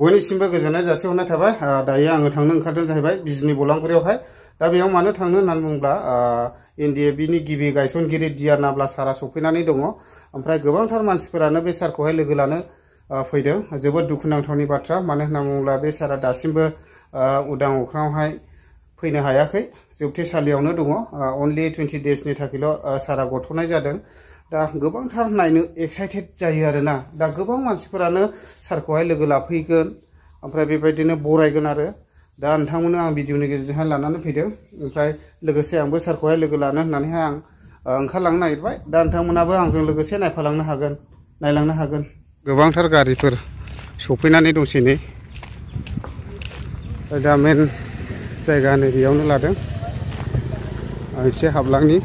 बयनिसिमबो गोजोननाय जासिहरनाय थाबाय दायो आङो थांनो ओंखारदों जाहैबाय बिजनि बलांगुरियावहाय दा बेयाव मानो थांनो होननानै बुङोब्ला एनडिएफबिनि गिबि गायसनगिरि डिआर नाब्ला सारा सफैनानै दङ ओमफ्राय गोबांथार मानसिफोरानो बे सारखौहाय लोगो लानो फैदों जोबोद दुखुनांथावनि बाथ्रा मानो होनना बुङोब्ला बे सारा दासिमबो उदां अख्राङावहाय फैनो हायाखै जोबथेसालियावनो दङ अनलि 20 डेजनि थाखायल' सारा गथ'नाय जादों दा गोबांथार नायनो एक्साइटेड जायो आरोना दा गोबां मानसिफोरानो सारखौहाय लोगो लाफैगोन ओमफ्राय बेबायदिनो बरायगोन आरो दा नोंथांमोननो आं भिडिअनि गेजेरजोंहाय लानानै फैदों ओमफ्राय लोगोसे आंबो सारखौहाय लोगो लानो होननानैहाय आं ओंखारलांनो नागिरबाय दा नोंथांमोनाबो आंजों लोगोसे नायफालांनो हागोन नायलांनो हागोन गोबांथार गारिफोर सफैनानै दंसै नै दा मेन जायगा नै बेयावनो लादों एसे हाबलांनि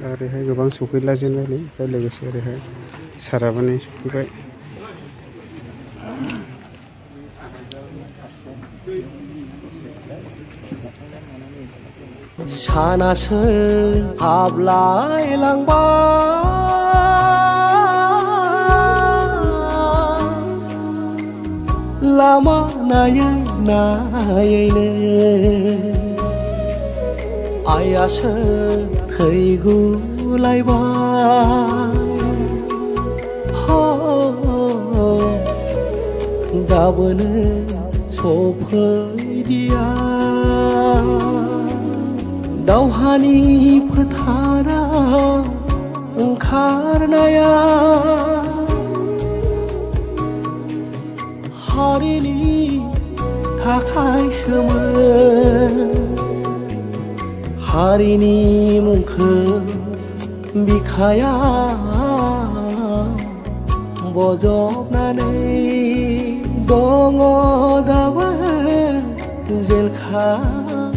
दा ओरैहाय गोबां सफैला जेनबाय नै ओमफ्राय लोगोसे ओरैहाय साराबो नै सफैबाय सानासो हाबलायलांबाय लामा नायै नायैनो आइयासो थै गुलायबाय गाबोनो सफैदिया दावहानि फोथाराव ओंखारनाया हारिनि थाखायसोमोन हारिनि मुंखौ बिखाया बजबनानै दङ दाबो जेलखानाया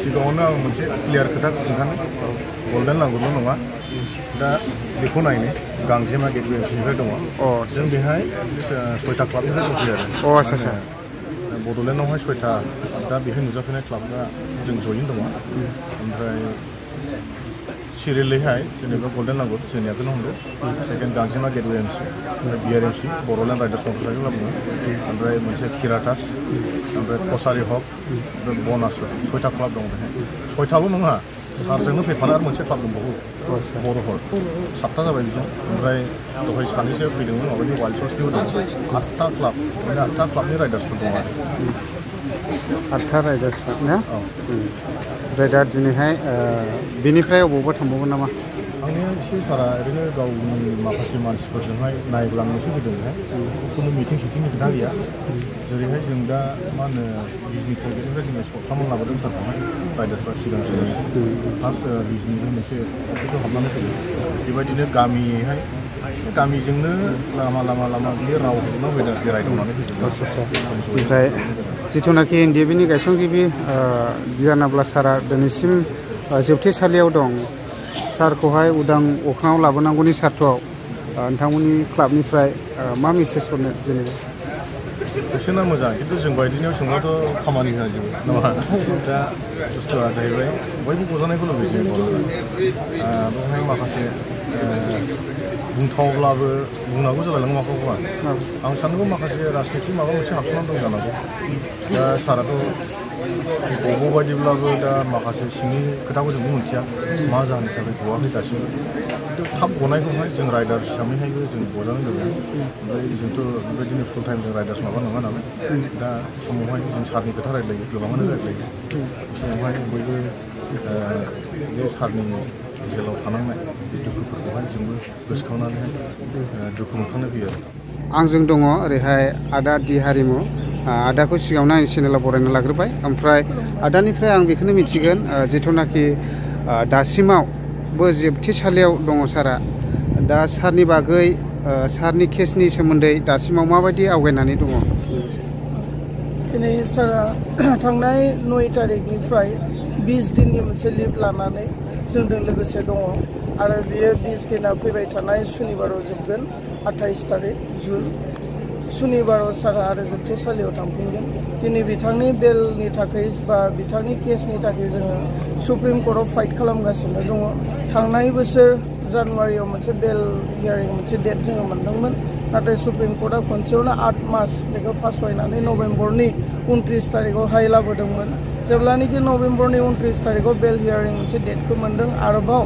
सिगाङावनो आं मोनसे क्लियार खोथा खोन्थानो गल्डेन लांगुरल' नङा दा बेखौ नायनो गांजेमा गेटवेनिफ्राय दङ जों बेहाय 6टा क्लाबनिफ्राय दंफैयो आरो बड'लेण्डआवहाय 6टा दा बेहाय नुजाफैनाय क्लाबआ जों जयैनो दङ ओमफ्राय सिरियेलैहाय जेनेबा गल्डेन लांगुर जोंनि आगोल हमदो सेकेन्ड गांजेमा गेटवे एमसि ओमफ्राय बिआरएमसि बड'लेण्ड राइडार्स कनफारेन्स होनना बुङो ओमफ्राय मोनसे किराटास ओमफ्राय कसारि हक ओमफ्राय बनासर 6टा क्लाब दं बेहाय 6टाल' नङा सारजोंनो फैफानाय आरो मोनसे क्लाब दंबावो बर'फोर 7टा जाबाय बेजों ओमफ्राय दहाय सानैसो फैदोंमोन माबानि वाइल्ड सर्सनिबो दं 8टा क्लाब माने 8टा क्लाबनि राइडार्सफोर दं आरो 8टा राइडार्सफोर ना ओमफ्राय दा दिनैहाय बेनिफ्राय अबावबा थांबावगोन नामा आंनिया एसे सारा ओरैनो गावनि माखासे मानसिफोरजोंहाय नायग्लांनोसो फैदों बेहाय खुनु मिटिं सिटिंनि खोथा गैया जेरैहाय जों दा मा होनो बिजनि टलगेटनिफ्राय जोङो सप्तामन लाबोदों सारखौहाय राइडार्सफ्रा सिगां फार्स्ट बिजनिजों मोनसे अफिसाव हाबनानै फैदों बेबायदिनो गामियैहाय गामिजोंनो लामा बे राव हरना फैदों बेरायदावनानै फैदों ओमफ्राय जिथुनाखि एनडिएफबिनि गायसनगिरि डिआर नाब्ला सारा दिनैसिम जोबथेसालियाव दं सारखौहाय उदां अख्राङाव लाबोनांगौनि सार्थआव नोंथांमोननि क्लाबनिफ्राय मा मेसेज हरनो जेनेबा कुइसना मोजां खिन्थु जों बायदिनियाव सोंबाथ' खामानि होनांजोबो नङा दा बुस्थुआ जाहैबाय बयबो गजानायखौ लुबैयो बेवहाय माखासे बुंथावब्लाबो बुंनांगौ जालायलाङो माखौबा आं सानगौ माखासे राजनिति माबा मोनसे हाबसोनानै दं जानांगौ दा साराथ' बबाव बायदिब्लाबो दा माखासे सिंनि खोथाखौ जोंबो मिथिया मा जाहोननि थाखाय गवाखै दासिमबो खिन्थु थाब गनायखौहाय जों राइडार्स हिसाबैहायबो जों गजानो लुबैयो ओमफ्राय जोंथ' बेबायदिनो फुल टाइम जों राइडार्स माबा नङा नालाय दा समावहाय जों सारनि खोथा रायज्लायो गोबाङानो रायज्लायो समावहाय बयबो बे सारनि जेलाव थानांनाय दुखुफोरखौहाय जोंबो गोसोखांनानैहाय दुखु मोनखांनो फैयो आंजों दङ ओरैहाय आदा दि हारिमु आदाखौ सिगाङावनो आंनि चेनेलाव बरायना लाग्रोबाय ओमफ्राय आदानिफ्राय आं बेखौनो मिथिगोन जिथुनाखि दासिमावबो जोबथेसालियाव दङ सारा दा सारनि बागै सारनि केसनि सोमोन्दै दासिमाव माबायदि आवगायनानै दङ दिनै सारा थांनाय 9 तारिखनिफ्राय 20 दिननि मोनसे लिभ लानानै जोंजों लोगोसे दङ आरो बियो 20 दिना फैबाय थानाय सुनिबाराव जोबगोन 28 तारिख जुन सुनिबाराव सारा आरो जोबथेसालियाव थांफिनगोन दिनै बिथांनि बेलनि थाखाय बा बिथांनि केसनि थाखाय जोङो सुप्रिम कर्टआव फाइट खालामगासिनो दङ थांनाय बोसोर जानुवारियाव मोनसे बेल हियारिं मोनसे डेट जोङो मोनदोंमोन नाथाय सुप्रिम कर्टआ खनसेयावनो 8 मास बेखौ फासयनानै नभेम्बरनि 29 तारिखआवहाय लाबोदोंमोन जेब्लानोखि नभेम्बरनि 29 तारिखआव बेल हियारिं मोनसे डेटखौ मोनदों आरोबाव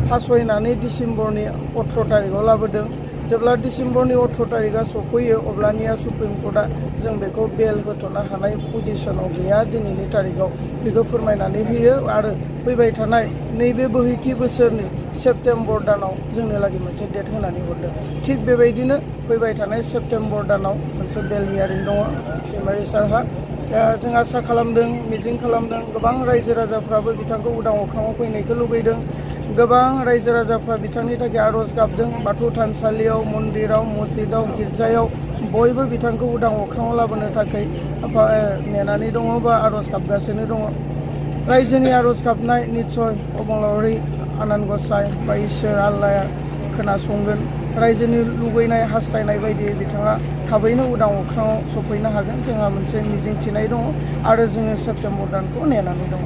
फासयनानै डिसेम्बरनि 18 तारिखआव लाबोदों जेब्ला डिसेम्बरनि 18 तारिखआ सफैयो अब्लानिया सुप्रिम कर्टआ जों बेखौ बेल होथ'नो हानाय पजिशनाव गैया दिनैनि तारिखआव बेखौ फोरमायनानै होयो आरो फैबाय थानाय नैबे बोहैथि बोसोरनि सेप्तेम्बर दानाव जोंनो लागै मोनसे डेट होनानै हरदों थिग बेबायदिनो फैबाय थानाय सेप्तेम्बर दानाव मोनसे बेल हियारिं दङ दैमारि सारहा जों आसा खालामदों मिजिं खालामदों गोबां रायजो राजाफ्राबो बिथांखौ उदां अख्राङाव फैनायखौ लुबैदों गोबां रायजो राजाफ्रा बिथांनि थाखाय आर'ज गाबदों बाथौ थानसालियाव मन्दिराव मस्जिदाव गिर्जायाव बयबो बिथांखौ उदां अख्राङाव लाबोनो थाखाय नेनानै दङ बा आर'ज गाबगासिनो दङ रायजोनि आर'ज गाबनाय निस्सय अबंलावरि आनान गसाइ बा इसोर आल्लाया खोनासंगोन रायजोनि लुबैनाय हास्थायनाय बायदियै बिथाङा थाबैनो उदां अख्राङाव सफैनो हागोन जोंहा मोनसे मिजिंथिनाय दङ आरो जोङो सेप्तेम्बर दानखौ नेनानै दङ